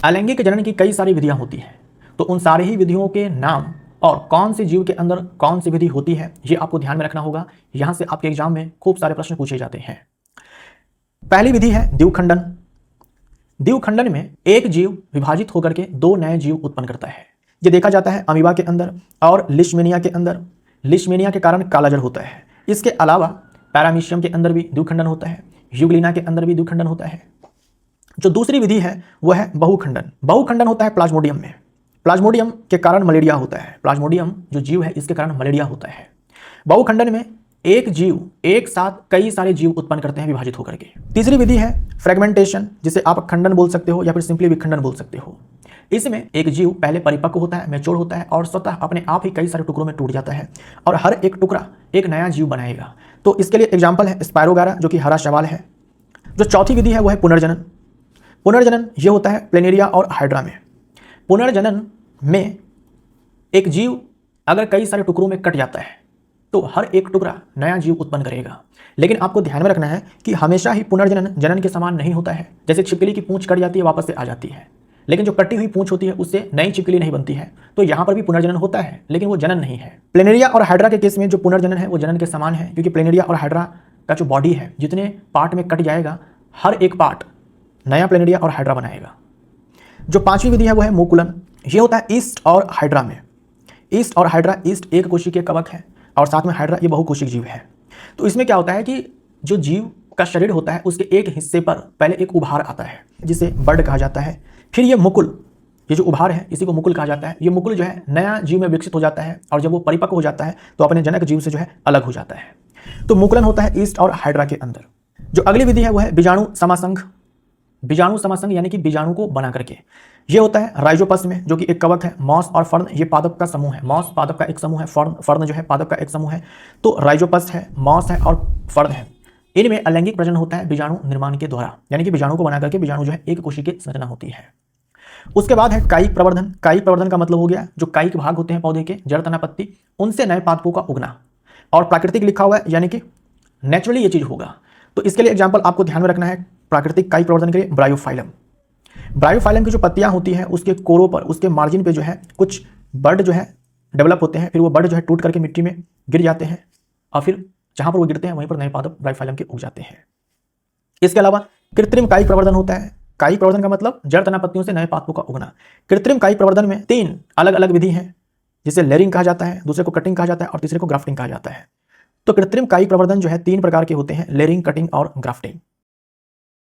अलैंगिक जनन की कई सारी विधियां होती हैं, तो उन सारी ही विधियों के नाम और कौन से जीव के अंदर कौन सी विधि होती है ये आपको ध्यान में रखना होगा। यहां से आपके एग्जाम में खूब सारे प्रश्न पूछे जाते हैं। पहली विधि है द्विखंडन। द्विखंडन में एक जीव विभाजित होकर के दो नए जीव उत्पन्न करता है। ये देखा जाता है अमीबा के अंदर और लिशमेनिया के अंदर। लिशमेनिया के कारण कालाजर होता है। इसके अलावा पैरामीशियम के अंदर भी द्विखंडन होता है, यूग्लिना के अंदर भी द्विखंडन होता है। जो दूसरी विधि है वह है बहुखंडन। बहुखंडन होता है प्लाज्मोडियम में। प्लाज्मोडियम के कारण मलेरिया होता है। प्लाज्मोडियम जो जीव है इसके कारण मलेरिया होता है। बहुखंडन में एक जीव एक साथ कई सारे जीव उत्पन्न करते हैं विभाजित होकर के। तीसरी विधि है फ्रेगमेंटेशन, जिसे आप खंडन बोल सकते हो या फिर सिंपली विखंडन बोल सकते हो। इसमें एक जीव पहले परिपक्व होता है, मैच्योर होता है और स्वतः अपने आप ही कई सारे टुकड़ों में टूट जाता है और हर एक टुकड़ा एक नया जीव बनाएगा। तो इसके लिए एग्जाम्पल है स्पायरोगारा, जो कि हरा शैवाल है। जो चौथी विधि है वह है पुनर्जनन। पुनर्जनन ये होता है प्लेनेरिया और हाइड्रा में। पुनर्जनन में एक जीव अगर कई सारे टुकड़ों में कट जाता है तो हर एक टुकड़ा नया जीव उत्पन्न करेगा। लेकिन आपको ध्यान में रखना है कि हमेशा ही पुनर्जनन जनन के समान नहीं होता है। जैसे छिपकली की पूंछ कट जाती है वापस से आ जाती है, लेकिन जो कटी हुई पूंछ होती है उससे नई छिपकली नहीं बनती है। तो यहाँ पर भी पुनर्जनन होता है लेकिन वो जनन नहीं है। प्लेनेरिया और हाइड्रा के केस में जो पुनर्जनन है वो जनन के समान है, क्योंकि प्लेनेरिया और हाइड्रा का जो बॉडी है जितने पार्ट में कट जाएगा हर एक पार्ट नया प्लेनेरिया और हाइड्रा बनाएगा। जो पांचवी विधि है वो है मुकुलन। ये होता है ईस्ट और हाइड्रा में। ईस्ट और हाइड्रा, ईस्ट एक कोशिकीय कवक है और साथ में हाइड्रा ये बहुकोशिक जीव है। तो इसमें क्या होता है कि जो जीव का शरीर होता है उसके एक हिस्से पर पहले एक उभार आता है जिसे बर्ड कहा जाता है। फिर ये मुकुल, ये जो उभार है इसी को मुकुल कहा जाता है। ये मुकुल जो है नया जीव में विकसित हो जाता है और जब वो परिपक्व हो जाता है तो अपने जनक जीव से जो है अलग हो जाता है। तो मुकुलन होता है ईस्ट और हाइड्रा के अंदर। जो अगली विधि है वो है बीजाणु समासंघ। बीजाणु समासंघ यानी कि बीजाणु को बना करके। ये होता है राइजोपस में, जो कि एक कवक है। मॉस और फर्न ये पादप का समूह है। मॉस पादप का एक समूह है, फर्न जो है पादप का एक समूह है। तो राइजोपस है, मॉस है और फर्न है। इनमें अलैंगिक प्रजनन होता है बीजाणु निर्माण के द्वारा, यानी कि बीजाणु को बना करके बीजाणु जो है एक कोशिकीय संरचना होती है। उसके बाद है कायिक प्रवर्धन। कायिक प्रवर्धन का मतलब हो गया जो कायिक भाग होते हैं पौधे के, जड़, तना, पत्ती, उनसे नए पादपों का उगना। और प्राकृतिक लिखा हुआ है यानी कि नेचुरली ये चीज होगा। तो इसके लिए एग्जाम्पल आपको ध्यान में रखना है प्राकृतिक कायिक प्रवर्धन के लिए ब्रायोफाइलम। ब्रायोफाइलम की जो पत्तियां होती हैं उसके कोरों पर, उसके मार्जिन पे जो है कुछ बर्ड जो है डेवलप होते हैं। फिर वो बर्ड जो है टूट करके मिट्टी में गिर जाते हैं और फिर जहां पर वो गिरते हैं वहीं पर नए पादप ब्रायोफाइलम के उग जाते हैं। इसके अलावा कृत्रिम कायिक प्रवर्धन होता है। कायिक प्रवर्धन का मतलब जड़, तना, पत्तियों से नए पादपों का उगना। कृत्रिम कायिक प्रवर्धन में 3 अलग अलग विधि हैं, जिसे लेयरिंग कहा जाता है, दूसरे को कटिंग कहा जाता है और तीसरे को ग्राफ्टिंग कहा जाता है। तो कृत्रिम कायिक प्रवर्धन जो है 3 प्रकार के होते हैं, लेयरिंग, कटिंग और ग्राफ्टिंग।